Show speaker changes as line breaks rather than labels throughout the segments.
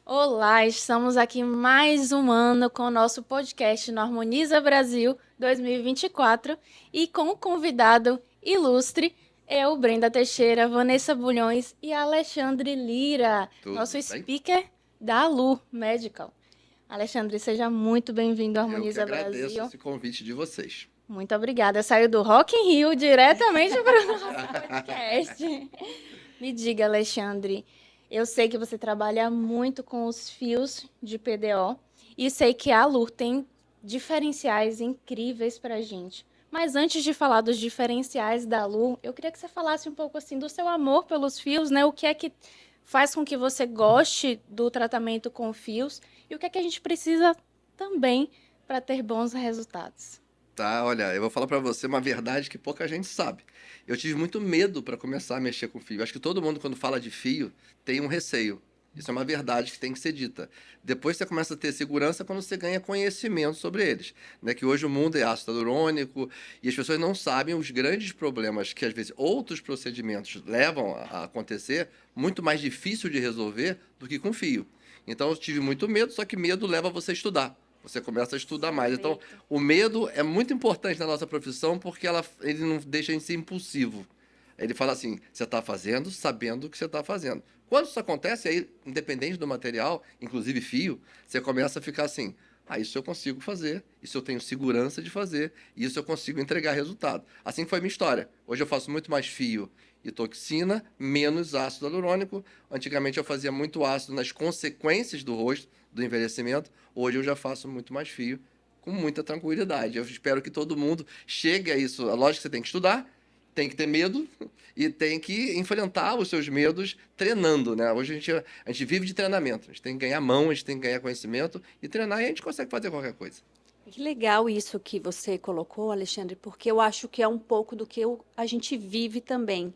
Olá, estamos aqui mais um ano com o nosso podcast no Harmoniza Brasil 2024 e com o convidado ilustre, eu, Brenda Teixeira, Vanessa Bulhões e Alexandre Lira,
Tudo
nosso
bem?
speaker da Alu Medical. Alexandre, seja muito bem-vindo ao
Eu que
Harmoniza
agradeço
Brasil.
esse convite de vocês.
Muito obrigada. Saiu do Rock in Rio diretamente para o nosso podcast. Me diga, Alexandre, eu sei que você trabalha muito com os fios de PDO e sei que a Alur tem diferenciais incríveis para a gente. Mas antes de falar dos diferenciais da Alur, eu queria que você falasse um pouco assim do seu amor pelos fios, né? O que é que faz com que você goste do tratamento com fios e o que é que a gente precisa também para ter bons resultados.
Tá, olha, eu vou falar pra você uma verdade que pouca gente sabe. Eu tive muito medo pra começar a mexer com fio. Acho que todo mundo, quando fala de fio, tem um receio. Isso é uma verdade que tem que ser dita. Depois você começa a ter segurança quando você ganha conhecimento sobre eles, né? Que hoje o mundo é ácido hialurônico e as pessoas não sabem os grandes problemas que às vezes outros procedimentos levam a acontecer, muito mais difícil de resolver do que com fio. Então eu tive muito medo, só que medo leva você a estudar. Você começa a estudar mais. Então,
Perfeito.
o medo é muito importante na nossa profissão porque ele não deixa a gente ser impulsivo. Ele fala assim: você está fazendo sabendo o que você está fazendo. Quando isso acontece, aí, independente do material, inclusive fio, você começa a ficar assim: isso eu consigo fazer, isso eu tenho segurança de fazer, isso eu consigo entregar resultado. Assim foi a minha história. Hoje eu faço muito mais fio e toxina, menos ácido hialurônico. Antigamente eu fazia muito ácido nas consequências do rosto, do envelhecimento. Hoje eu já faço muito mais fio com muita tranquilidade. Eu espero que todo mundo chegue a isso. Lógico que você tem que estudar, tem que ter medo e tem que enfrentar os seus medos treinando, né? Hoje a gente vive de treinamento. A gente tem que ganhar mão, a gente tem que ganhar conhecimento e treinar e a gente consegue fazer qualquer coisa.
Que legal isso que você colocou, Alexandre, porque eu acho que é um pouco do que a gente vive também.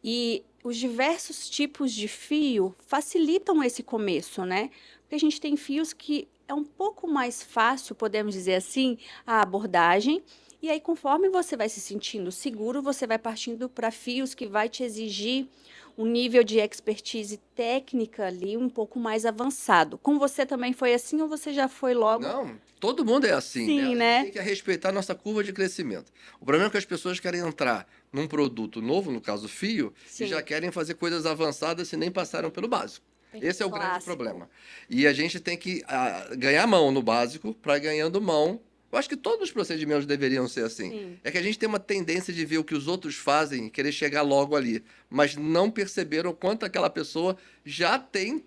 E os diversos tipos de fio facilitam esse começo, né? Porque a gente tem fios que é um pouco mais fácil, podemos dizer assim, a abordagem. E aí, conforme você vai se sentindo seguro, você vai partindo para fios que vai te exigir um nível de expertise técnica ali um pouco mais avançado. Com você também foi assim ou você já foi logo?
Não, todo mundo é assim, né?
Sim,
A gente
né?
tem que respeitar a nossa curva de crescimento. O problema é que as pessoas querem entrar num produto novo, no caso fio, e já
Sim,
querem fazer coisas avançadas e nem passaram pelo básico. Esse é o grande
clássico.
problema. E a gente tem que ganhar mão no básico para ganhando mão. Eu acho que todos os procedimentos deveriam ser assim.
Sim.
É que a gente tem uma tendência de ver o que os outros fazem e querer chegar logo ali, mas não perceberam o quanto aquela pessoa já tem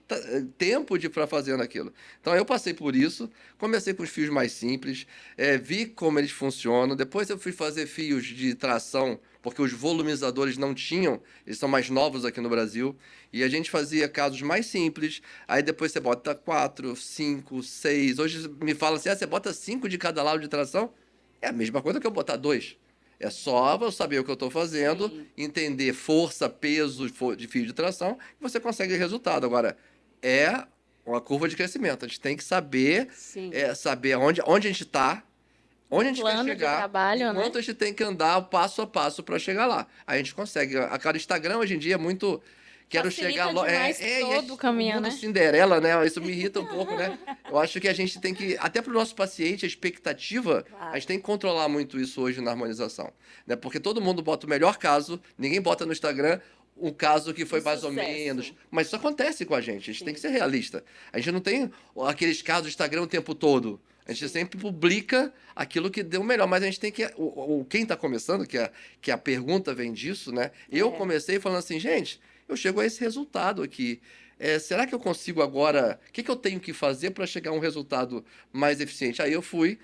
tempo de para fazer aquilo. Então eu passei por isso, comecei com os fios mais simples, vi como eles funcionam. Depois eu fui fazer fios de tração, porque os volumizadores não tinham, eles são mais novos aqui no Brasil. E a gente fazia casos mais simples. Aí depois você bota 4, 5, 6. Hoje me fala assim: você bota 5 de cada lado de tração? É a mesma coisa que eu botar dois. É só eu saber o que eu estou fazendo,
Sim,
entender força, peso de fio de tração, e você consegue resultado. Agora, é uma curva de crescimento. A gente tem que saber,
sim.
saber onde a gente está,
Um
onde a gente quer
plano de
chegar e
trabalho, né?
quanto a gente tem que andar passo a passo para chegar lá. Aí a gente consegue. A cada Instagram hoje em dia é muito. Quero chegar
Facilita
logo.
demais todo o
O
caminho,
mundo
né?
Cinderela, né? Isso me irrita um pouco, né? Eu acho que a gente tem que. Até para o nosso paciente, a expectativa, a gente
Claro.
tem que controlar muito isso hoje na harmonização. Né? Porque todo mundo bota o melhor caso, ninguém bota no Instagram um caso que
Um
foi mais ou menos.
sucesso.
Mas isso acontece com a gente tem que
Sim,
ser realista. A gente não tem aqueles casos do Instagram o tempo todo. A gente
sim.
sempre publica aquilo que deu melhor, mas a gente tem que. Quem está começando, que a pergunta vem disso, né? Eu
É.
comecei falando assim, gente, eu chego a esse resultado aqui. Será que eu consigo agora? O que, que eu tenho que fazer para chegar a um resultado mais eficiente? Aí eu fui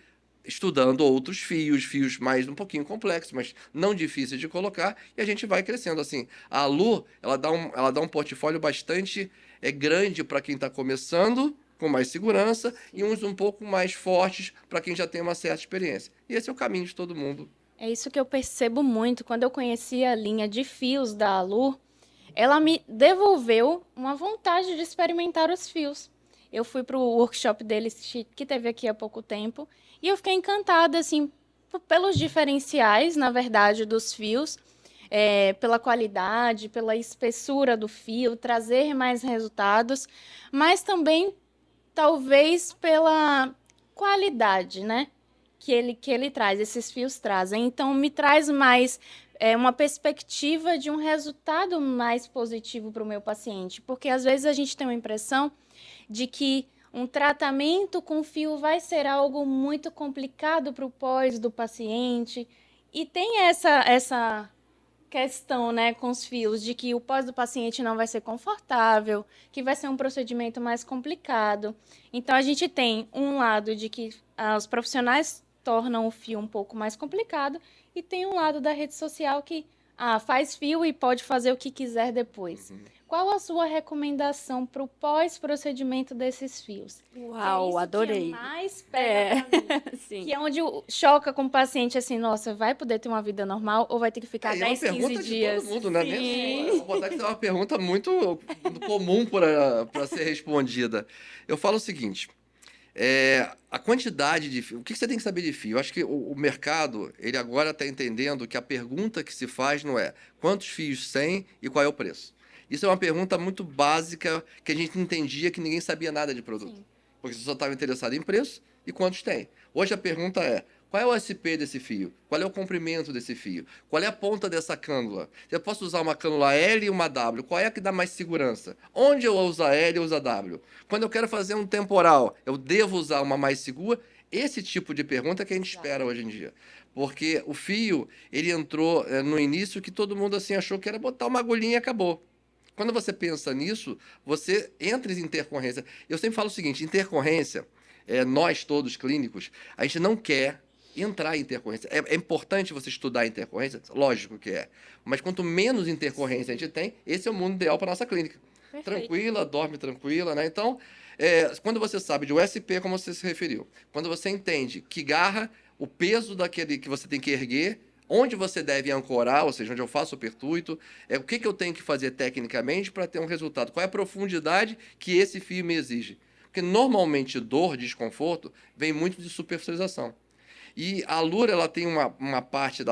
estudando outros fios, fios mais um pouquinho complexos, mas não difíceis de colocar, e a gente vai crescendo assim. A Lu, ela dá um portfólio bastante grande para quem está começando, com mais segurança, e
Sim.
uns um pouco mais fortes para quem já tem uma certa experiência. E esse é o caminho de todo mundo.
É isso que eu percebo muito. Quando eu conheci a linha de fios da Alur, ela me devolveu uma vontade de experimentar os fios. Eu fui para o workshop deles que teve aqui há pouco tempo e eu fiquei encantada assim pelos diferenciais, na verdade, dos fios. pela qualidade, pela espessura do fio, trazer mais resultados, mas também talvez pela qualidade, né? Que ele traz, esses fios trazem. Então, me traz mais uma perspectiva de um resultado mais positivo para o meu paciente, porque às vezes a gente tem uma impressão de que um tratamento com fio vai ser algo muito complicado para o pós do paciente, e tem essa questão, né, com os fios, de que o pós do paciente não vai ser confortável, que vai ser um procedimento mais complicado. Então, a gente tem um lado de que os profissionais tornam o fio um pouco mais complicado, e tem um lado da rede social que faz fio e pode fazer o que quiser depois. Qual a sua recomendação para o pós-procedimento desses fios?
Uau,
isso
adorei.
Que é mais pega pra mim.
Sim.
Que é onde choca com o paciente, assim, nossa, vai poder ter uma vida normal ou vai ter que ficar
É uma
10, 15
pergunta de
dias?
todo mundo, né?
Sim.
Eu vou botar que é uma pergunta muito comum para ser respondida. Eu falo o seguinte, a quantidade de fio, o que você tem que saber de fio? Eu acho que o mercado, ele agora está entendendo que a pergunta que se faz não é quantos fios tem e qual é o preço. Isso é uma pergunta muito básica que a gente entendia que ninguém sabia nada de produto.
Sim.
Porque você só estava interessado em preço e quantos tem. Hoje a pergunta é, qual é o SP desse fio? Qual é o comprimento desse fio? Qual é a ponta dessa cânula? Eu posso usar uma cânula L e uma W. Qual é a que dá mais segurança? Onde eu uso a L e uso a W? Quando eu quero fazer um temporal, eu devo usar uma mais segura? Esse tipo de pergunta que a gente espera hoje em dia. Porque o fio, ele entrou no início que todo mundo assim achou que era botar uma agulhinha e acabou. Quando você pensa nisso, você entra em intercorrência. Eu sempre falo o seguinte, intercorrência, nós todos clínicos, a gente não quer entrar em intercorrência. É importante você estudar intercorrência? Lógico que é. Mas quanto menos intercorrência a gente tem, esse é o mundo ideal para nossa clínica.
Perfeito.
Tranquila, dorme tranquila, né? Então, quando você sabe de USP, como você se referiu, quando você entende que garra, o peso daquele que você tem que erguer, onde você deve ancorar, ou seja, onde eu faço o pertuito, o que eu tenho que fazer tecnicamente para ter um resultado, qual é a profundidade que esse fio me exige. Porque normalmente dor, desconforto, vem muito de superficialização. E a Allura, ela tem uma parte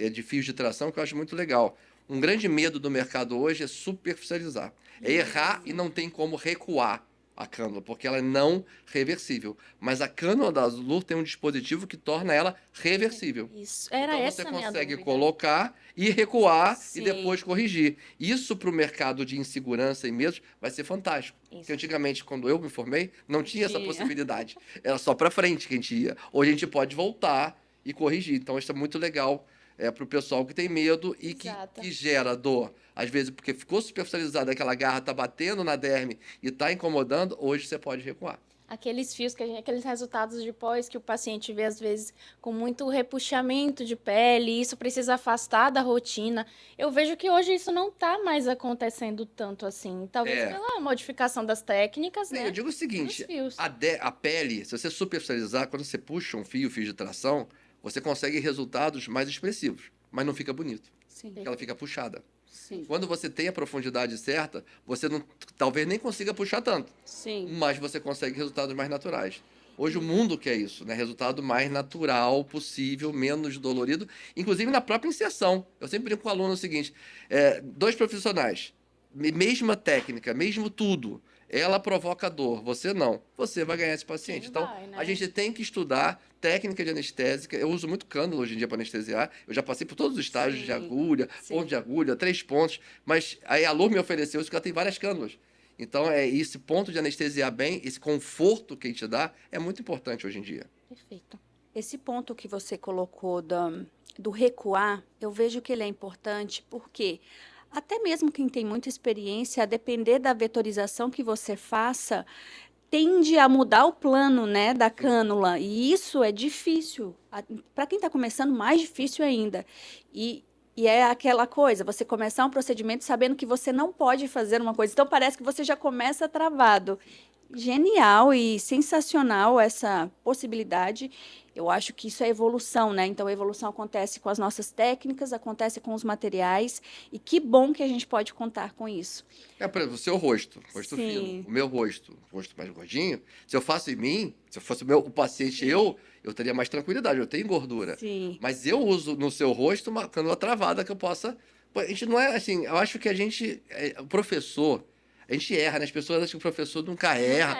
de fios de tração que eu acho muito legal. Um grande medo do mercado hoje é superficializar. É errar e não tem como recuar a cânula, porque ela é não reversível. Mas a cânula da Allura tem um dispositivo que torna ela reversível.
Isso, era
Então
essa
você
a minha
consegue
dúvida.
colocar e recuar
Sim.
e depois corrigir. Isso para o mercado de insegurança e medos vai ser fantástico.
Isso.
Porque antigamente, quando eu me formei, não tinha essa
Tinha.
possibilidade. Era só para frente que a gente ia. Hoje a gente pode voltar e corrigir. Então isso é muito legal para o pessoal que tem medo e
Exato.
que gera dor. Às vezes, porque ficou superficializada, aquela garra está batendo na derme e está incomodando, hoje você pode recuar.
Aqueles fios, aqueles resultados de pós que o paciente vê, às vezes, com muito repuxamento de pele, isso precisa afastar da rotina. Eu vejo que hoje isso não está mais acontecendo tanto assim. Talvez pela modificação das técnicas,
Sim,
né?
eu digo o seguinte,
Dos fios.
a pele, se você superficializar, quando você puxa um fio de tração, você consegue resultados mais expressivos, mas não fica bonito,
Sim.
porque ela fica puxada.
Sim.
Quando você tem a profundidade certa, você não, talvez nem consiga puxar tanto,
Sim.
mas você consegue resultados mais naturais. Hoje o mundo quer isso, né? Resultado mais natural possível, menos dolorido, inclusive na própria inserção. Eu sempre brinco com o aluno o seguinte, dois profissionais, mesma técnica, mesmo tudo, ela provoca dor, você não. Você vai ganhar esse paciente.
Sim,
Então,
vai, né?
a gente tem que estudar técnica de anestésica. Eu uso muito cânula hoje em dia para anestesiar. Eu já passei por todos os estágios
Sim,
de agulha,
sim.
ponto de agulha, 3 pontos. Mas aí a Lu me ofereceu isso porque ela tem várias cânulas. Então, esse ponto de anestesiar bem, esse conforto que a gente dá, é muito importante hoje em dia.
Perfeito.
Esse ponto que você colocou do recuar, eu vejo que ele é importante porque até mesmo quem tem muita experiência, a depender da vetorização que você faça, tende a mudar o plano, né, da cânula. E isso é difícil. Para quem está começando, mais difícil ainda. E é aquela coisa, você começar um procedimento sabendo que você não pode fazer uma coisa. Então, parece que você já começa travado. Genial e sensacional essa possibilidade. Eu acho que isso é evolução, né? Então, a evolução acontece com as nossas técnicas, acontece com os materiais, e que bom que a gente pode contar com isso.
Por exemplo, o seu rosto fino,
Sim.
o meu rosto mais gordinho, se eu faço em mim, se eu fosse o paciente,
Sim.
eu teria mais tranquilidade, eu tenho gordura.
Sim.
Mas eu uso no seu rosto uma cânula travada que eu possa. Pô, a gente não é assim, eu acho que o professor, a gente erra, né? As pessoas acham que o professor nunca erra.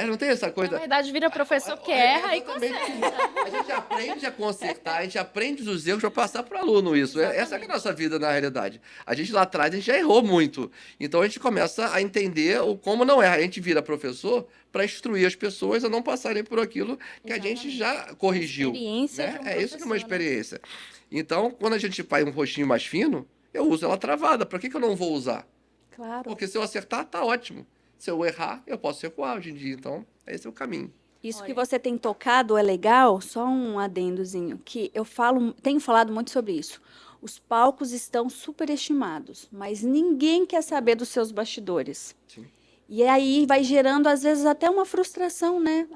Não tem essa
Na
coisa.
verdade, vira professor que erra e
Exatamente.
conserta.
A gente aprende a consertar, a gente aprende os erros para passar para o aluno isso. Essa que é a nossa vida na realidade. A gente lá atrás, a gente já errou muito. Então a gente começa a entender como não erra. A gente vira professor para instruir as pessoas a não passarem por aquilo que a gente já corrigiu.
Experiência de um
É isso que é uma
professor, né?
experiência. Então, quando a gente faz um rostinho mais fino, eu uso ela travada. Para que eu não vou usar?
Claro.
Porque se eu acertar, tá ótimo. Se eu errar, eu posso recuar hoje em dia. Então, esse é o caminho.
Isso
Olha.
que você tem tocado é legal, só um adendozinho, que tenho falado muito sobre isso. Os palcos estão superestimados, mas ninguém quer saber dos seus bastidores.
Sim.
E aí vai gerando, às vezes, até uma frustração, né?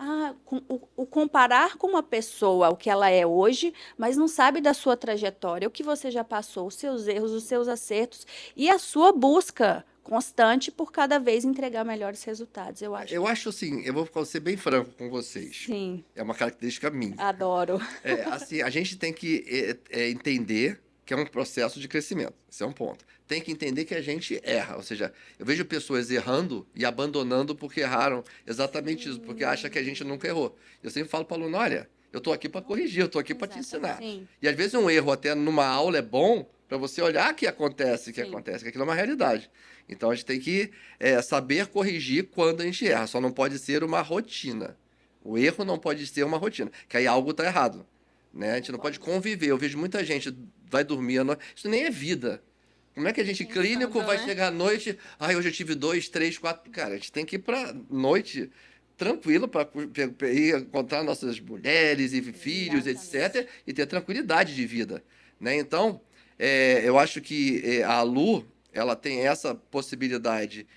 O comparar com uma pessoa, o que ela é hoje, mas não sabe da sua trajetória, o que você já passou, os seus erros, os seus acertos e a sua busca constante por cada vez entregar melhores resultados, eu acho.
Eu acho assim, eu vou ser bem franco com vocês.
Sim,
É uma característica minha.
adoro.
Assim, a gente tem que entender que é um processo de crescimento. Esse é um ponto. Tem que entender que a gente erra. Ou seja, eu vejo pessoas errando e abandonando porque erraram. Exatamente isso, porque acha que a gente nunca errou. Eu sempre falo para o aluno, olha, eu estou aqui para corrigir, eu estou aqui para te ensinar.
Sim.
E às vezes um erro até numa aula é bom para você olhar que acontece, que
Sim.
acontece, que aquilo é uma realidade. Então a gente tem que saber corrigir quando a gente erra. Só não pode ser uma rotina. O erro não pode ser uma rotina, que aí algo está errado. Né? A gente não pode conviver. Eu vejo muita gente vai dormir à noite. Isso nem é vida. Como é que a gente,
Pensando,
clínico, vai
né?
chegar à noite? Hoje eu tive 2, 3, 4. Cara, a gente tem que ir pra noite tranquilo para ir encontrar nossas mulheres e filhos, etc. E ter tranquilidade de vida. Né? Então, eu acho que a Lu, ela tem essa possibilidade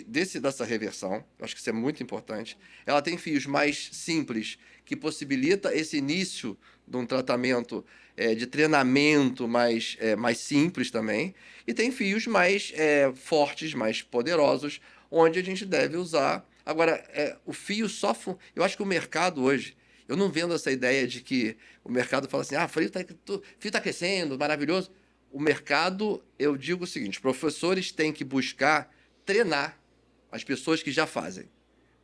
dessa reversão. Eu acho que isso é muito importante. Ela tem fios mais simples, que possibilita esse início de um tratamento de treinamento mais simples também. E tem fios mais fortes, mais poderosos, onde a gente deve usar. Agora, o fio só... Eu acho que o mercado hoje... Eu não vendo essa ideia de que o mercado fala assim, o fio tá crescendo, maravilhoso. O mercado, eu digo o seguinte, os professores têm que buscar treinar as pessoas que já fazem,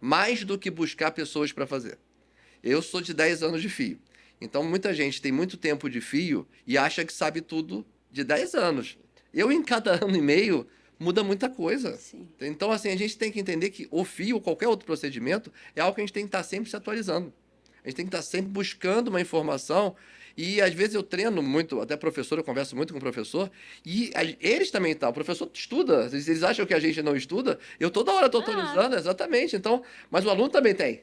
mais do que buscar pessoas para fazer. Eu sou de 10 anos de fio. Então, muita gente tem muito tempo de fio e acha que sabe tudo de 10 anos. Eu, em cada ano e meio, muda muita coisa.
Sim.
Então, assim, a gente tem que entender que o fio, ou qualquer outro procedimento, é algo que a gente tem que estar sempre se atualizando. A gente tem que estar sempre buscando uma informação. E, às vezes, eu treino muito, até professor, eu converso muito com o professor, e eles também estão. O professor estuda. Eles acham que a gente não estuda. Eu toda hora estou atualizando, exatamente. Então, mas o aluno também tem.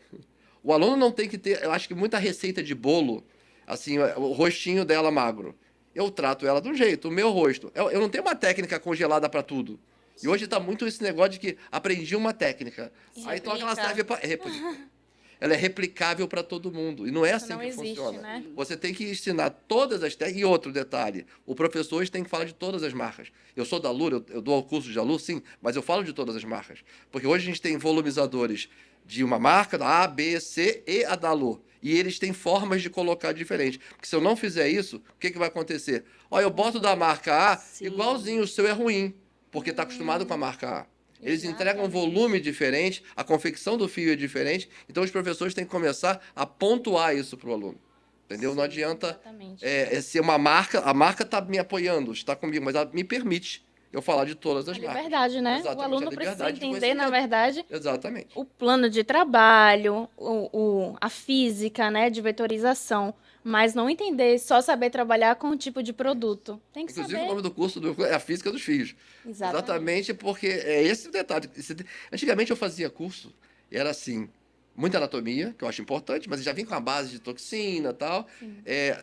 O aluno não tem que ter, eu acho que muita receita de bolo, assim, o rostinho dela magro. Eu trato ela de um jeito, o meu rosto. Eu não tenho uma técnica congelada para tudo. E hoje está muito esse negócio de que aprendi uma técnica. Aí então ela serve para réplica. Ela é replicável para todo mundo. E não é assim
não
que
existe,
funciona.
né?
Você tem que ensinar todas as técnicas. E outro detalhe, o professor hoje tem que falar de todas as marcas. Eu sou da Alur, eu dou o curso de Alur, sim, mas eu falo de todas as marcas. Porque hoje a gente tem volumizadores de uma marca, da A, B, C e a da Alur. E eles têm formas de colocar diferentes. Porque se eu não fizer isso, o que vai acontecer? Olha, eu boto da marca A,
Sim.
igualzinho, o seu é ruim, porque está acostumado com a marca A. Eles entregam um volume diferente, a confecção do fio é diferente, então os professores têm que começar a pontuar isso para o aluno. Entendeu? Não adianta ser uma marca, a marca está me apoiando, está comigo, mas ela me permite eu falar de todas as marcas.
Liberdade, né?
Exatamente,
O aluno
a
precisa
liberdade de
entender, na
conhecimento.
verdade,
Exatamente.
o plano de trabalho, a física, né, de vetorização, mas não entender, só saber trabalhar com o tipo de produto. Tem que
Inclusive,
saber.
o nome do curso é a física dos fios. Exatamente porque é esse detalhe. Antigamente eu fazia curso, e era assim, muita anatomia, que eu acho importante, mas já vim com a base de toxina e tal,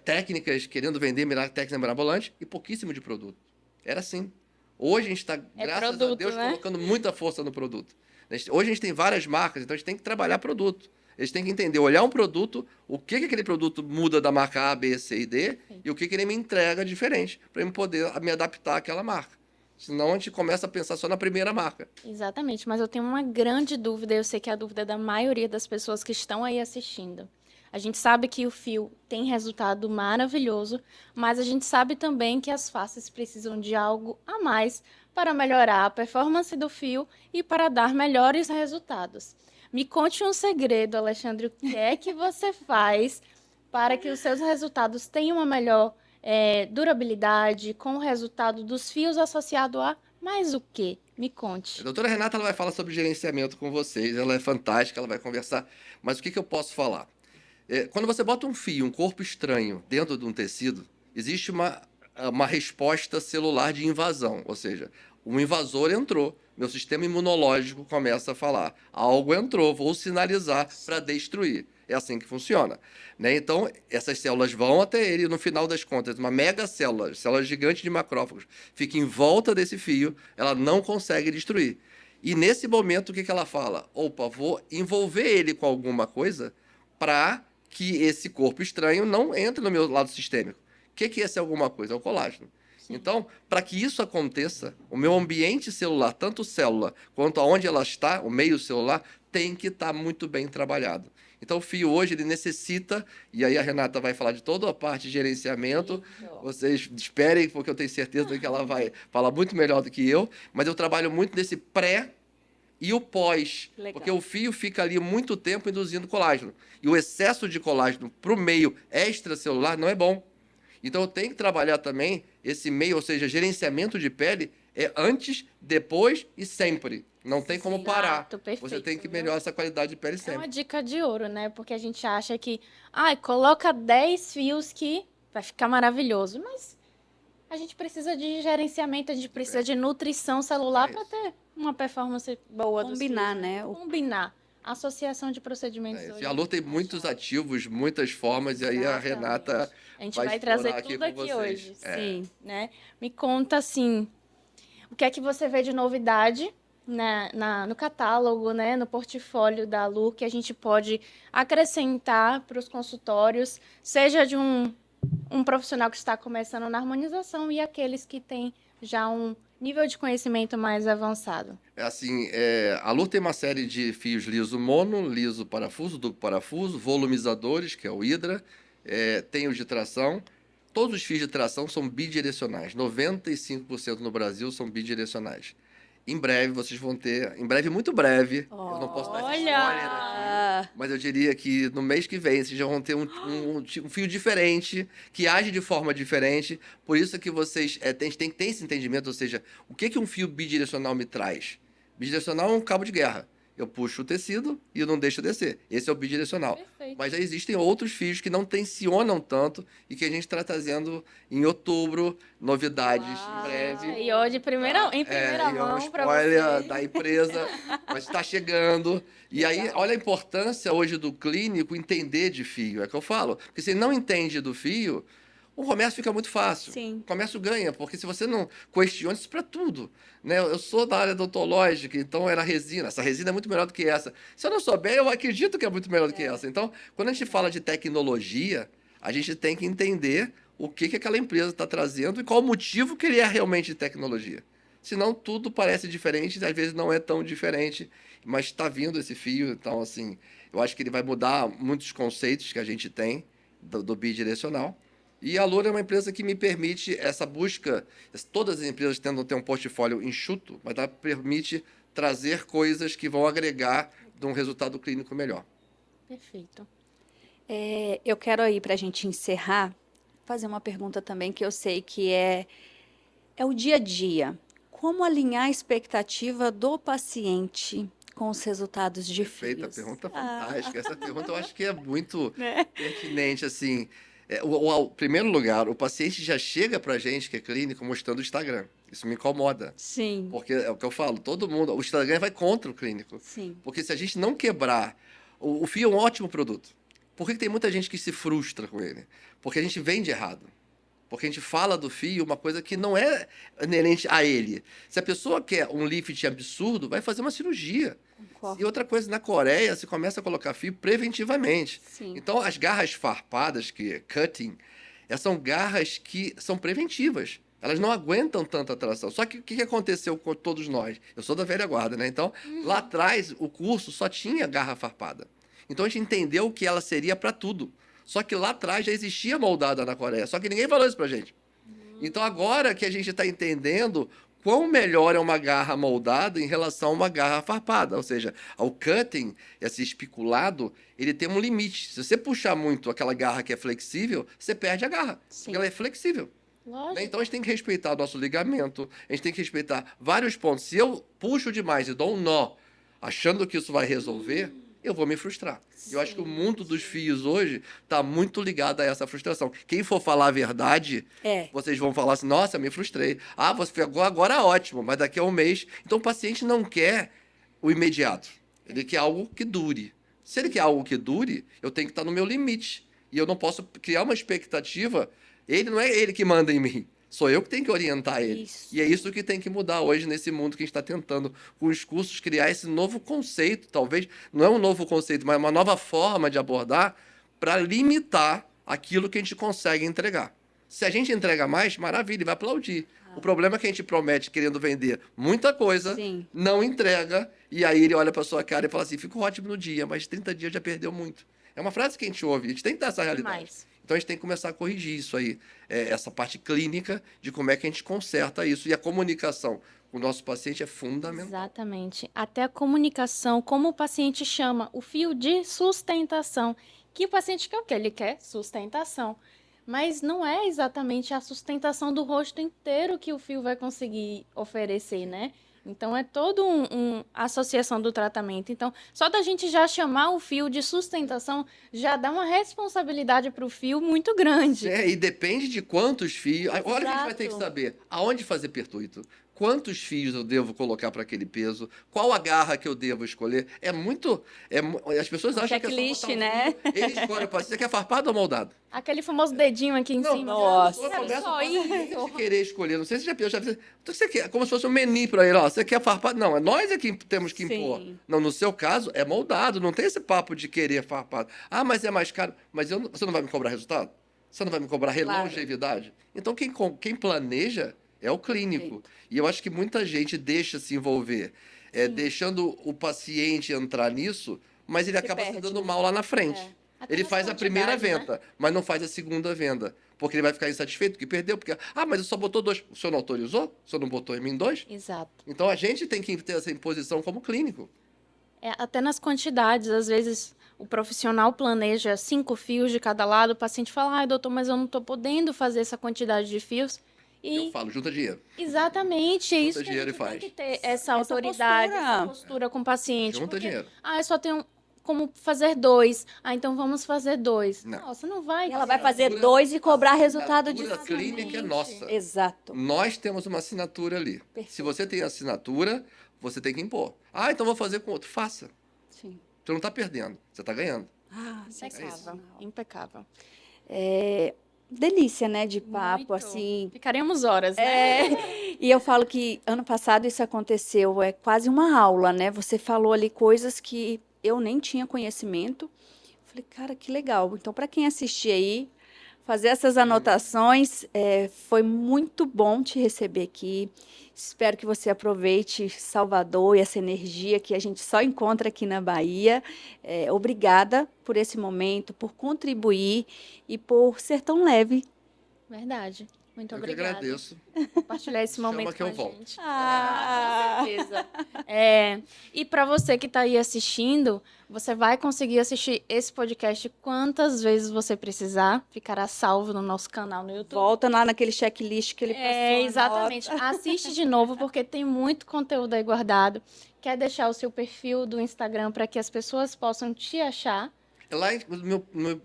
técnicas, querendo vender técnica mirabolante, e pouquíssimo de produto. Era assim. Hoje a gente está, graças a
produto,
Deus,
né?
colocando muita força no produto. Hoje a gente tem várias marcas, então a gente tem que trabalhar produto. Eles têm que entender, olhar um produto, o que aquele produto muda da marca A, B, C e D, e o que ele me entrega diferente, para eu poder me adaptar àquela marca. Senão a gente começa a pensar só na primeira marca.
Exatamente, mas eu tenho uma grande dúvida, eu sei que é a dúvida da maioria das pessoas que estão aí assistindo. A gente sabe que o fio tem resultado maravilhoso, mas a gente sabe também que as faces precisam de algo a mais para melhorar a performance do fio e para dar melhores resultados. Me conte um segredo, Alexandre, o que é que você faz para que os seus resultados tenham uma melhor durabilidade, com o resultado dos fios associado a mais o quê? Me conte.
A doutora Renata ela vai falar sobre gerenciamento com vocês, ela é fantástica, ela vai conversar, mas o que eu posso falar? Quando você bota um fio, um corpo estranho dentro de um tecido, existe uma resposta celular de invasão, ou seja, um invasor entrou, meu sistema imunológico começa a falar, algo entrou, vou sinalizar para destruir. É assim que funciona, né? Então, essas células vão até ele, no final das contas, uma mega célula gigante de macrófagos, fica em volta desse fio, ela não consegue destruir. E nesse momento, o que ela fala? Opa, vou envolver ele com alguma coisa para que esse corpo estranho não entre no meu lado sistêmico. O que é esse alguma coisa? É o colágeno. Então, para que isso aconteça, o meu ambiente celular, tanto célula quanto aonde ela está, o meio celular, tem que estar muito bem trabalhado. Então, o fio hoje, ele necessita, e aí a Renata vai falar de toda a parte de gerenciamento, vocês esperem, porque eu tenho certeza que ela vai falar muito melhor do que eu, mas eu trabalho muito nesse pré e o pós,
Legal.
Porque o fio fica ali muito tempo induzindo colágeno. E o excesso de colágeno para o meio extracelular não é bom. Então eu tenho que trabalhar também esse meio, ou seja, gerenciamento de pele é antes, depois e sempre. Não tem como parar.
Exato, perfeito,
Você tem que
viu?
melhorar essa qualidade de pele
É uma
sempre.
dica de ouro, né? Porque a gente acha que, coloca 10 fios que vai ficar maravilhoso. Mas a gente precisa de gerenciamento, a gente precisa de nutrição celular
É
para
isso.
ter uma performance boa dos
Combinar,
fios,
né?
Combinar. Associação de procedimentos
É isso.
hoje.
E a Lu tem muitos ativos, muitas formas, e aí a
Exatamente.
Renata
A gente
vai
vai trazer
explorar aqui
tudo
com
aqui
vocês.
hoje.
É.
Sim, né? Me conta, assim, o que é que você vê de novidade no catálogo, né? No portfólio da Lu, que a gente pode acrescentar para os consultórios, seja de um profissional que está começando na harmonização e aqueles que têm já um nível de conhecimento mais avançado.
É assim, a Lu tem uma série de fios liso mono, liso parafuso, duplo parafuso, volumizadores, que é o Hydra, tem os de tração. Todos os fios de tração são bidirecionais. 95% no Brasil são bidirecionais. Em breve vocês vão ter, em breve, muito breve, eu não posso dar essa spoiler aqui, mas eu diria que no mês que vem vocês já vão ter um fio diferente, que age de forma diferente. Por isso que vocês têm que ter esse entendimento, ou seja, o que um fio bidirecional me traz? Bidirecional é um cabo de guerra. Eu puxo o tecido e eu não deixo descer. Esse é o bidirecional.
Perfeito.
Mas já existem outros fios que não tensionam tanto e que a gente está trazendo em outubro, novidades em breve.
E hoje, em primeira
E é um
mão, para
spoiler
você.
da empresa, mas está chegando. E aí, olha a importância hoje do clínico entender de fio. É que eu falo. Porque se ele não entende do fio, o comércio fica muito fácil.
Sim.
O comércio ganha, porque se você não questiona isso para tudo. Né? Eu sou da área odontológica, então era resina. Essa resina é muito melhor do que essa. Se eu não souber, eu acredito que é muito melhor do que essa. Então, quando a gente fala de tecnologia, a gente tem que entender o que aquela empresa está trazendo e qual o motivo que ele é realmente de tecnologia. Senão, tudo parece diferente, às vezes não é tão diferente, mas está vindo esse fio. Então, assim, eu acho que ele vai mudar muitos conceitos que a gente tem do bidirecional. E a Loura é uma empresa que me permite essa busca. Todas as empresas tentam ter um portfólio enxuto, mas ela permite trazer coisas que vão agregar de um resultado clínico melhor.
Perfeito.
Eu quero aí, para a gente encerrar, fazer uma pergunta também que eu sei que é o dia a dia. Como alinhar a expectativa do paciente com os resultados de
Perfeita,
fios?
pergunta fantástica. Essa pergunta eu acho que é muito
Né?
pertinente, assim. Em primeiro lugar, o paciente já chega pra gente, que é clínico, mostrando o Instagram. Isso me incomoda.
Sim,
Porque é o que eu falo, todo mundo, o Instagram vai contra o clínico.
sim.
Porque se a gente não quebrar, o fio é um ótimo produto. Por que tem muita gente que se frustra com ele? Porque a gente vende errado. Porque a gente fala do fio uma coisa que não é inerente a ele. Se a pessoa quer um lift absurdo, vai fazer uma cirurgia.
Concordo.
E outra coisa, na Coreia, se começa a colocar fio preventivamente.
Sim.
Então, as garras farpadas, que é cutting, são garras que são preventivas. Elas não aguentam tanta tração. Só que o que aconteceu com todos nós? Eu sou da velha guarda, né? Então, lá atrás, o curso só tinha garra farpada. Então, a gente entendeu que ela seria para tudo. Só que lá atrás já existia moldada na Coreia. Só que ninguém falou isso pra gente. Então, agora que a gente está entendendo quão melhor é uma garra moldada em relação a uma garra farpada. Ou seja, o cutting, esse especulado, ele tem um limite. Se você puxar muito aquela garra que é flexível, você perde a garra.
Sim.
Porque ela é flexível.
Lógico.
Né? Então, a gente tem que respeitar o nosso ligamento, a gente tem que respeitar vários pontos. Se eu puxo demais e dou um nó, achando que isso vai resolver, eu vou me frustrar. Eu acho que o mundo dos fios hoje está muito ligado a essa frustração. Quem for falar a verdade, vocês vão falar assim, nossa, eu me frustrei. Ah, você pegou agora, ótimo, mas daqui a um mês... Então, o paciente não quer o imediato. Ele quer algo que dure. Se ele quer algo que dure, eu tenho que estar no meu limite. E eu não posso criar uma expectativa. Não é ele que manda em mim. Sou eu que tenho que orientar ele.
Isso.
E é isso que tem que mudar hoje nesse mundo que a gente está tentando, com os cursos, criar esse novo conceito, talvez, não é um novo conceito, mas uma nova forma de abordar para limitar aquilo que a gente consegue entregar. Se a gente entrega mais, maravilha, ele vai aplaudir. O problema é que a gente promete querendo vender muita coisa,
Sim.
não entrega, e aí ele olha para sua cara e fala assim, ficou ótimo no dia, mas 30 dias já perdeu muito. É uma frase que a gente ouve, a gente tem que dar essa realidade.
Demais.
Então, a gente tem que começar a corrigir isso aí, essa parte clínica de como é que a gente conserta isso. E a comunicação com o nosso paciente é fundamental.
Exatamente. Até a comunicação, como o paciente chama, o fio de sustentação. Que o paciente quer o quê? Ele quer sustentação. Mas não é exatamente a sustentação do rosto inteiro que o fio vai conseguir oferecer, né? Então, é toda uma associação do tratamento. Então, só da gente já chamar o fio de sustentação, já dá uma responsabilidade para o fio muito grande.
E depende de quantos fios. Olha o que a gente vai ter que
Exato.
saber. Aonde fazer pertuito? Quantos fios eu devo colocar para aquele peso? Qual a garra que eu devo escolher? As pessoas acham que é só
checklist,
botar um
né?
fio, ele escolhe o paciente. Você quer farpado ou moldado?
Aquele famoso dedinho aqui em cima.
Nossa.
Começa
Era só
a
isso.
querer escolher. Não sei se já pensou. O que você quer? Como se fosse um menu para ele. Ó, você quer farpado? Não, é nós é que temos que impor.
Sim.
Não, no seu caso, é moldado. Não tem esse papo de querer farpado. Ah, mas é mais caro. Mas você não vai me cobrar resultado? Você não vai me cobrar
Claro.
longevidade? Então, quem planeja é o clínico. E eu acho que muita gente deixa se envolver, deixando o paciente entrar nisso, mas ele acaba se
perde,
dando
né?
mal lá na frente.
Até
Ele
nas
faz a primeira
quantidades, né?
venda, mas não faz a segunda venda. Porque ele vai ficar insatisfeito, porque perdeu. Porque, mas só botou 2. O senhor não autorizou? O senhor não botou em mim 2?
Exato.
Então, a gente tem que ter essa imposição como clínico.
Até nas quantidades, às vezes o profissional planeja 5 fios de cada lado, o paciente fala, ai, doutor, mas eu não estou podendo fazer essa quantidade de fios.
Eu falo, junta dinheiro.
Exatamente, é isso que a
dinheiro
gente
e faz.
tem que ter essa autoridade,
postura.
essa postura com o paciente.
Junta
porque,
dinheiro.
eu só tenho como fazer 2. Então vamos fazer 2.
Não.
Nossa, não vai.
E ela vai fazer
Assinatura-
2 e cobrar resultado
A
disso.
assinatura clínica é nossa.
Exato.
Nós temos uma assinatura ali.
Perfeito.
Se você tem assinatura, você tem que impor. Então vou fazer com outro. Faça.
Sim.
Você não está perdendo, você está ganhando.
Impecável, impecável.
Delícia, né, de papo,
Muito.
assim.
Ficaremos horas, né?
E eu falo que ano passado isso aconteceu, é quase uma aula, né? Você falou ali coisas que eu nem tinha conhecimento. Falei, cara, que legal. Então, para quem assistir aí, fazer essas anotações, foi muito bom te receber aqui. Espero que você aproveite Salvador e essa energia que a gente só encontra aqui na Bahia. Obrigada por esse momento, por contribuir e por ser tão leve.
Verdade. Muito
Eu que
obrigada.
agradeço.
Por compartilhar esse
Chama
momento
que
com
eu
a
volto.
gente.
Ah,
Com certeza. E para você que está aí assistindo, você vai conseguir assistir esse podcast quantas vezes você precisar. Ficará salvo no nosso canal no YouTube.
volta lá naquele checklist que ele passou.
Exatamente. Assiste de novo, porque tem muito conteúdo aí guardado. Quer deixar o seu perfil do Instagram para que as pessoas possam te achar?
Lá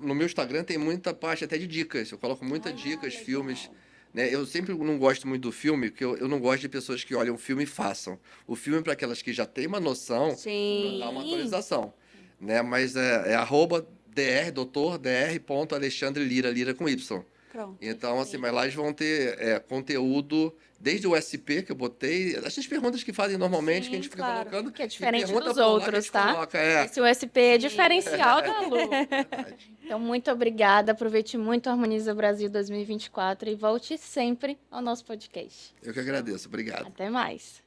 no meu Instagram tem muita parte até de dicas. Eu coloco muitas dicas,
legal.
filmes. Né? Eu sempre não gosto muito do filme, porque eu não gosto de pessoas que olham o filme e façam. O filme é para aquelas que já têm uma noção,
Sim.
para dar uma atualização. Né? Mas é @dr, doutor, dr.alexandre Lira, Lira com Y.
Pronto.
Então, assim, mas lá eles vão ter conteúdo, desde o SP que eu botei, essas perguntas que fazem normalmente, que a gente fica
claro.
colocando.
Que é
e
diferente
pergunta
dos
por lá que a
outros,
gente
tá?
coloca,
Esse USP é
Sim.
diferencial da Lu.
verdade.
Então, muito obrigada. Aproveite muito o Harmoniza Brasil 2024 e volte sempre ao nosso podcast.
Eu que agradeço. Obrigado.
Até mais.